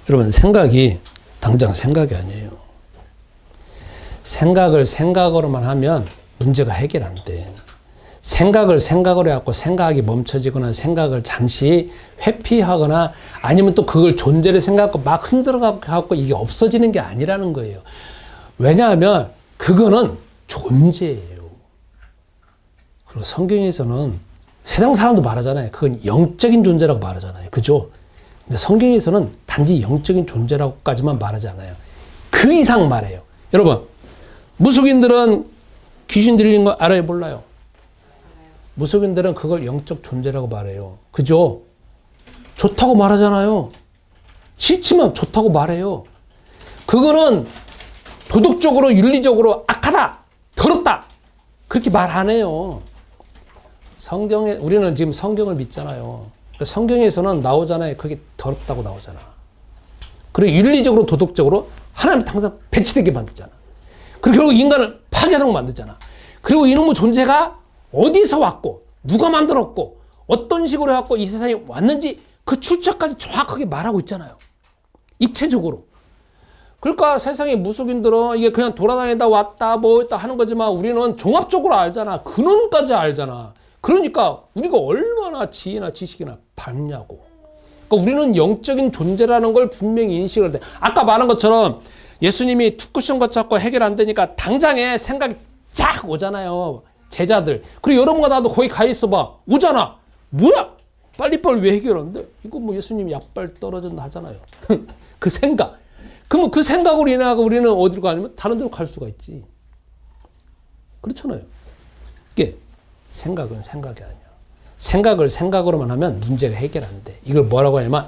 여러분 생각이 당장 생각이 아니에요. 생각을 생각으로만 하면 문제가 해결 안 돼. 생각을 생각으로 해갖고 생각이 멈춰지거나 생각을 잠시 회피하거나 아니면 또 그걸 존재를 생각하고 막 흔들어갖고 이게 없어지는 게 아니라는 거예요. 왜냐하면 그거는 존재예요. 그리고 성경에서는 세상 사람도 말하잖아요. 그건 영적인 존재라고 말하잖아요. 그죠? 근데 성경에서는 단지 영적인 존재라고까지만 말하지 않아요. 그 이상 말해요. 여러분, 무속인들은 귀신 들리는 거 알아요? 몰라요? 무속인들은 그걸 영적 존재라고 말해요. 그죠? 좋다고 말하잖아요. 싫지만 좋다고 말해요. 그거는 도덕적으로 윤리적으로 악하다, 더럽다 그렇게 말 안 해요. 성경에 우리는 지금 성경을 믿잖아요. 성경에서는 나오잖아요. 그게 더럽다고 나오잖아. 그리고 윤리적으로 도덕적으로 하나님 항상 배치되게 만들잖아. 그리고 결국 인간을 파괴하도록 만들잖아. 그리고 이놈의 존재가 어디서 왔고 누가 만들었고 어떤 식으로 해갖고 이 세상에 왔는지 그 출처까지 정확하게 말하고 있잖아요. 입체적으로. 그러니까 세상의 무속인들은 이게 그냥 돌아다니다 왔다 뭐 했다 하는 거지만 우리는 종합적으로 알잖아. 근원까지 알잖아. 그러니까 우리가 얼마나 지혜나 지식이나 밝냐고. 그러니까 우리는 영적인 존재라는 걸 분명히 인식을 해. 아까 말한 것처럼 예수님이 투쿠션 거쳤고 해결 안 되니까 당장에 생각이 쫙 오잖아요. 제자들. 그리고 여러분과 나도 거기 가 있어봐. 오잖아. 뭐야? 빨리빨리 왜 해결 안 돼? 이거 뭐 예수님이 약발 떨어진다 하잖아요. 그 생각. 그러면 그 생각으로 인하여 우리는 어디로 가냐면 다른 데로 갈 수가 있지. 그렇잖아요. 이게 생각은 생각이 아니야. 생각을 생각으로만 하면 문제가 해결 안 돼. 이걸 뭐라고 하냐면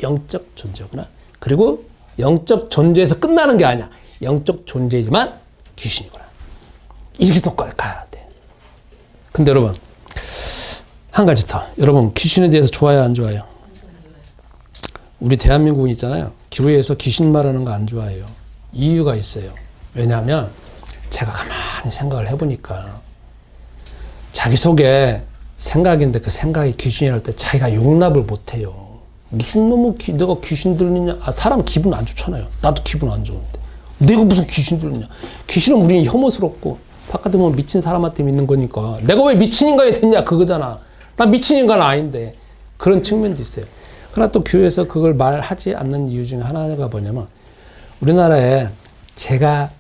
영적 존재구나. 그리고 영적 존재에서 끝나는 게 아니야. 영적 존재이지만 귀신이구나. 이렇게 또 가야 돼. 근데 여러분 한 가지 더. 여러분 귀신에 대해서 좋아요 안 좋아요? 우리 대한민국은 있잖아요. 교회에서 귀신 말하는 거 안 좋아해요. 이유가 있어요. 왜냐하면 제가 가만히 생각을 해보니까 자기 속에 생각인데 그 생각이 귀신이랄 때 자기가 용납을 못해요. 무슨 놈의 내가 귀신 들리냐? 사람 기분 안 좋잖아요. 나도 기분 안 좋은데 내가 무슨 귀신 들리냐? 귀신은 우리는 혐오스럽고 바깥에 보면 미친 사람한테 믿는 거니까 내가 왜 미친 인간이 됐냐 그거잖아. 나 미친 인간 아닌데. 그런 측면도 있어요. 그러나 또 교회에서 그걸 말하지 않는 이유 중에 하나가 뭐냐면 우리나라에 제가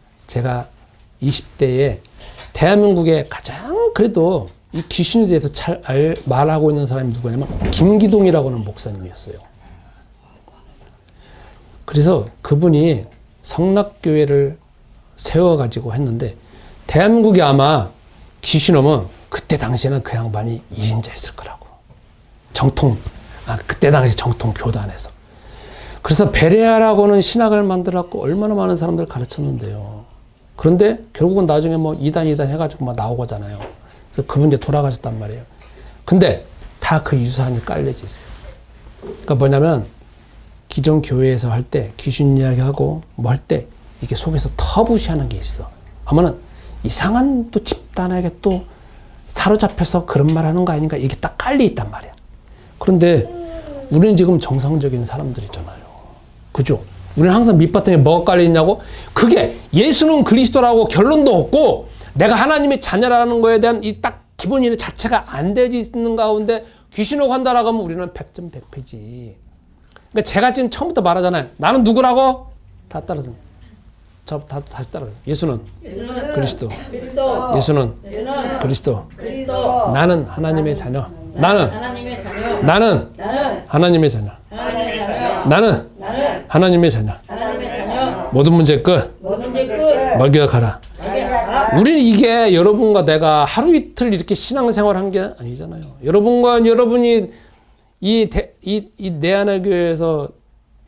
20대에 대한민국에 가장 그래도 이 귀신에 대해서 잘 말하고 있는 사람이 누구냐면 김기동이라고 하는 목사님이었어요. 그래서 그분이 성락교회를 세워가지고 했는데 대한민국이 아마 귀신 오면 그때 당시에는 그 양반이 1인자였을 거라고. 그때 당시 정통 교단에서. 그래서 베레아라고는 신학을 만들었고 얼마나 많은 사람들을 가르쳤는데요. 그런데 결국은 나중에 뭐 이단 해가지고 막 나오고잖아요. 그래서 그분 이제 돌아가셨단 말이에요. 근데 다 그 유산이 깔려져 있어요. 그러니까 뭐냐면 기존 교회에서 할 때 귀신 이야기하고 뭐 할 때 이게 속에서 터부시하는 게 있어. 하면은 이상한 또 집단에게 또 사로잡혀서 그런 말 하는 거 아닌가 이게 딱 깔려 있단 말이야. 그런데 우리는 지금 정상적인 사람들이잖아요. 그죠? 우리는 항상 밑바탕에 뭐가 깔려 있냐고? 그게 예수는 그리스도라고 결론도 없고 내가 하나님의 자녀라는 거에 대한 이 딱 기본이 자체가 안 되어 있는 가운데 귀신하고 한다라고 하면 우리는 100점 100패지. 그러니까 제가 지금 처음부터 말하잖아요. 나는 누구라고? 다 따라서. 다시 따라서. 예수는 그리스도. 예수는 그리스도. 나는 하나님의 자녀. 나는 하나님의 자녀. 나는 하나님의 자녀. 모든 문제 끝. 먹여가라. 우리는 이게 여러분과 내가 하루 이틀 이렇게 신앙생활 한 게 아니잖아요. 여러분이 이 내안의교회에서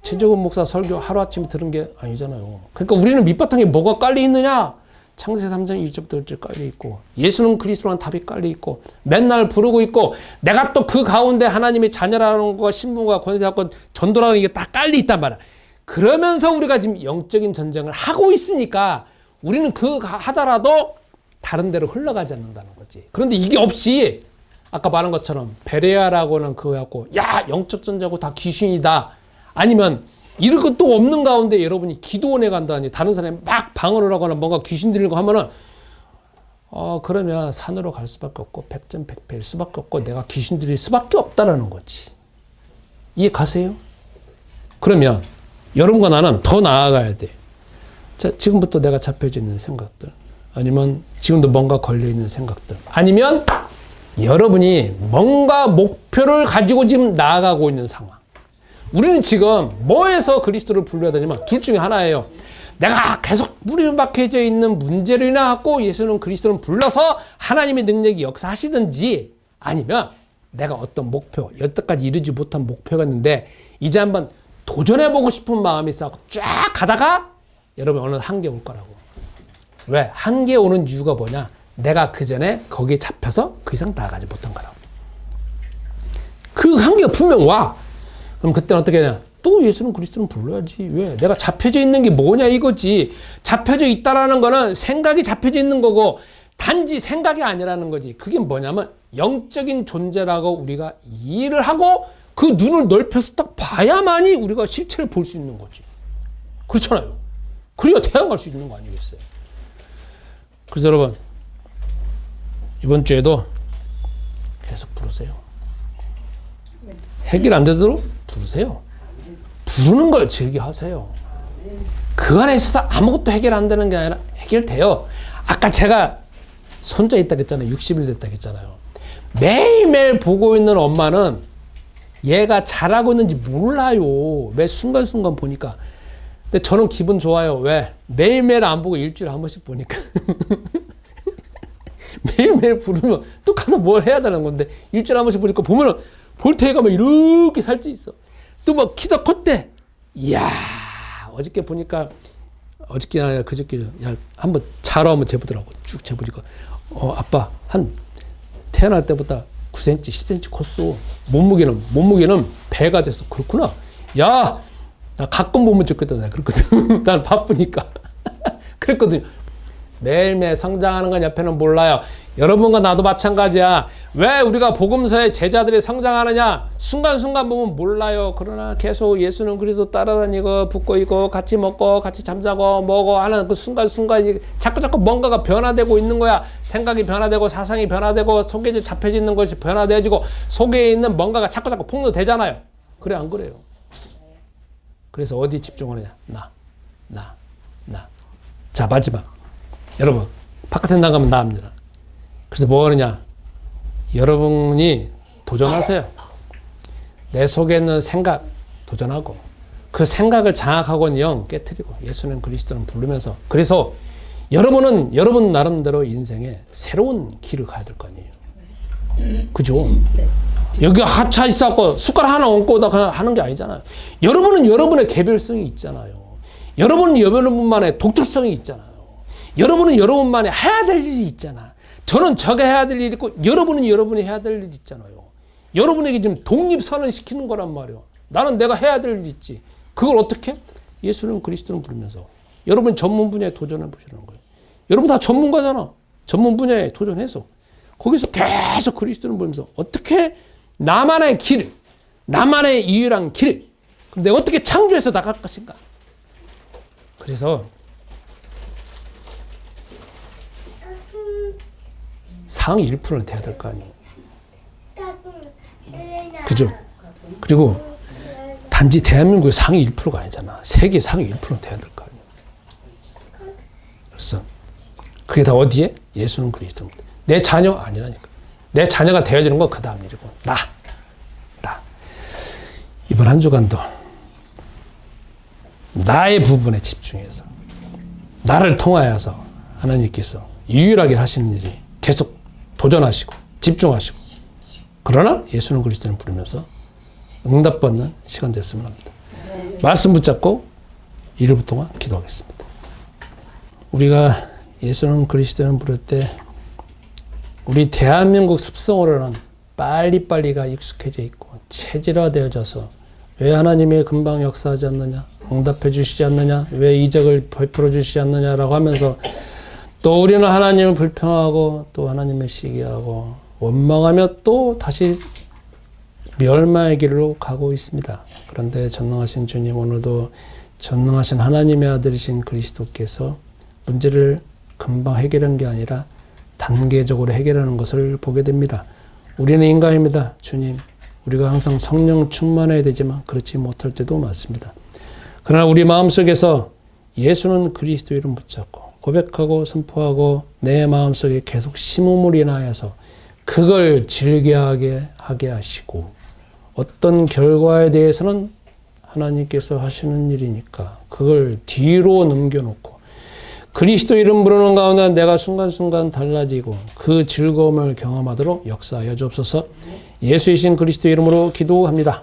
최재훈 목사 설교 하루아침에 들은 게 아니잖아요. 그러니까 우리는 밑바탕에 뭐가 깔려 있느냐? 창세기 3장 1절부터 1절 깔려 있고 예수는 그리스도라는 답이 깔려 있고 맨날 부르고 있고 내가 또 그 가운데 하나님의 자녀라는 거 신분과 권세하고 전도라는 게 다 깔려 있단 말이야. 그러면서 우리가 지금 영적인 전쟁을 하고 있으니까 우리는 하더라도 다른 데로 흘러가지 않는다는 거지. 그런데 이게 없이 아까 말한 것처럼 베레아라고는 그거 갖고 야 영적 전쟁하고 다 귀신이다. 아니면 이럴 것도 없는 가운데 여러분이 기도원에 간다니 다른 사람이 막 방언을 하거나 뭔가 귀신 들리고 하면은 그러면 산으로 갈 수밖에 없고 100점 100패일 수밖에 없고 내가 귀신 들릴 수밖에 없다라는 거지. 이해 가세요? 그러면 여러분과 나는 더 나아가야 돼. 자, 지금부터 내가 잡혀져 있는 생각들 아니면 지금도 뭔가 걸려있는 생각들 아니면 여러분이 뭔가 목표를 가지고 지금 나아가고 있는 상황. 우리는 지금 뭐에서 그리스도를 불러야 되냐면 둘 중에 하나예요. 내가 계속 뿌리 박혀져 있는 문제로 인하고 예수는 그리스도를 불러서 하나님의 능력이 역사하시든지 아니면 내가 어떤 목표, 여태까지 이루지 못한 목표가 있는데 이제 한번 도전해보고 싶은 마음이 있어 쫙 가다가 여러분 어느 한계 올 거라고. 왜? 한계 오는 이유가 뭐냐? 내가 그 전에 거기에 잡혀서 그 이상 나아가지 못한 거라고. 그 한계가 분명 와. 그럼 그때는 어떻게 하냐? 또 예수는 그리스도는 불러야지. 왜? 내가 잡혀져 있는 게 뭐냐 이거지. 잡혀져 있다라는 거는 생각이 잡혀져 있는 거고 단지 생각이 아니라는 거지. 그게 뭐냐면 영적인 존재라고 우리가 이해를 하고 그 눈을 넓혀서 딱 봐야만이 우리가 실체를 볼 수 있는 거지. 그렇잖아요. 그래야 대항할 수 있는 거 아니겠어요? 그래서 여러분 이번 주에도 계속 부르세요. 해결 안 되도록 부르세요. 부르는 걸 즐겨하세요. 그 안에 있어서 아무것도 해결 안 되는 게 아니라 해결돼요. 아까 제가 손자 있다 그랬잖아요. 60일 됐다 그랬잖아요. 매일매일 보고 있는 엄마는 얘가 잘하고 있는지 몰라요. 매 순간순간 보니까. 근데 저는 기분 좋아요. 왜? 매일매일 안 보고 일주일에 한 번씩 보니까. 매일매일 부르면 또 가서 뭘 해야 되는 건데 일주일에 한 번씩 보니까 보면은 볼테이가 막 이렇게 살찌 있어. 또 막 키도 컸대. 이야, 어저께 보니까 어저께 아니라 그저께 야 한번 자로 한번 재보더라고. 쭉 재보니까 아빠 한 태어날 때보다 9cm, 10cm 컸어. 몸무게는 배가 됐어. 그렇구나. 야, 나 가끔 보면 좋겠다. 내가 그랬거든. 난 바쁘니까. 그랬거든. 매일매일 성장하는 건 옆에는 몰라요. 여러분과 나도 마찬가지야. 왜 우리가 복음서의 제자들이 성장하느냐? 순간순간 보면 몰라요. 그러나 계속 예수는 그리스도 따라다니고 붙고 있고 같이 먹고 같이 잠자고 뭐고 하는 그 순간순간 자꾸 뭔가가 변화되고 있는 거야. 생각이 변화되고 사상이 변화되고 속에 잡혀지는 것이 변화되어지고 속에 있는 뭔가가 자꾸 폭로되잖아요. 그래 안 그래요? 그래서 어디 집중하느냐? 나. 자 마지막. 여러분 바깥에 나가면 나옵니다. 그래서 뭐 하느냐? 여러분이 도전하세요. 내 속에 있는 생각 도전하고 그 생각을 장악하고는 영 깨트리고 예수는 그리스도는 부르면서 그래서 여러분은 여러분 나름대로 인생에 새로운 길을 가야 될 거 아니에요. 그죠? 여기 하차 있었고 숟가락 하나 얹고 그냥 하는 게 아니잖아요. 여러분은 여러분의 개별성이 있잖아요. 여러분은 여러분만의 독특성이 있잖아요. 여러분은 여러분만의 해야 될 일이 있잖아. 저는 저게 해야 될 일이 있고 여러분은 여러분이 해야 될 일이 있잖아요. 여러분에게 지금 독립선언 시키는 거란 말이에요. 나는 내가 해야 될 일이 있지. 그걸 어떻게? 예수는 그리스도는 부르면서 여러분 전문 분야에 도전해 보시는 거예요. 여러분 다 전문가잖아. 전문 분야에 도전해서 거기서 계속 그리스도를 보면서 어떻게 나만의 길, 나만의 유일한 길, 내가 어떻게 창조해서 나갈 것인가. 그래서 상위 1%는 돼야 될 거 아니에요. 그죠? 그리고 단지 대한민국의 상위 1%가 아니잖아. 세계 상위 1%는 돼야 될 거 아니에요. 그래서 그게 다 어디에? 예수는 그리스도입니다. 내 자녀 아니라니까. 내 자녀가 되어지는 건 그 다음 일이고 나. 이번 한 주간도 나의 부분에 집중해서 나를 통하여서 하나님께서 유일하게 하시는 일이 계속 도전하시고 집중하시고 그러나 예수는 그리스도를 부르면서 응답받는 시간 됐으면 합니다. 말씀 붙잡고 1분 동안 기도하겠습니다. 우리가 예수는 그리스도를 부를 때 우리 대한민국 습성으로는 빨리빨리가 익숙해져 있고 체질화되어져서 왜 하나님이 금방 역사하지 않느냐, 응답해 주시지 않느냐, 왜 이적을 베풀어 주시지 않느냐라고 하면서 또 우리는 하나님을 불평하고 또 하나님을 시기하고 원망하며 또 다시 멸망의 길로 가고 있습니다. 그런데 전능하신 주님, 오늘도 전능하신 하나님의 아들이신 그리스도께서 문제를 금방 해결한 게 아니라 단계적으로 해결하는 것을 보게 됩니다. 우리는 인간입니다. 주님, 우리가 항상 성령 충만해야 되지만 그렇지 못할 때도 많습니다. 그러나 우리 마음속에서 예수는 그리스도 이름 붙잡고 고백하고 선포하고 내 마음속에 계속 심음을 인하여서 그걸 즐겨하게 하게 하시고 어떤 결과에 대해서는 하나님께서 하시는 일이니까 그걸 뒤로 넘겨놓고 그리스도 이름 부르는 가운데 내가 순간순간 달라지고 그 즐거움을 경험하도록 역사하여 주옵소서. 예수이신 그리스도 이름으로 기도합니다.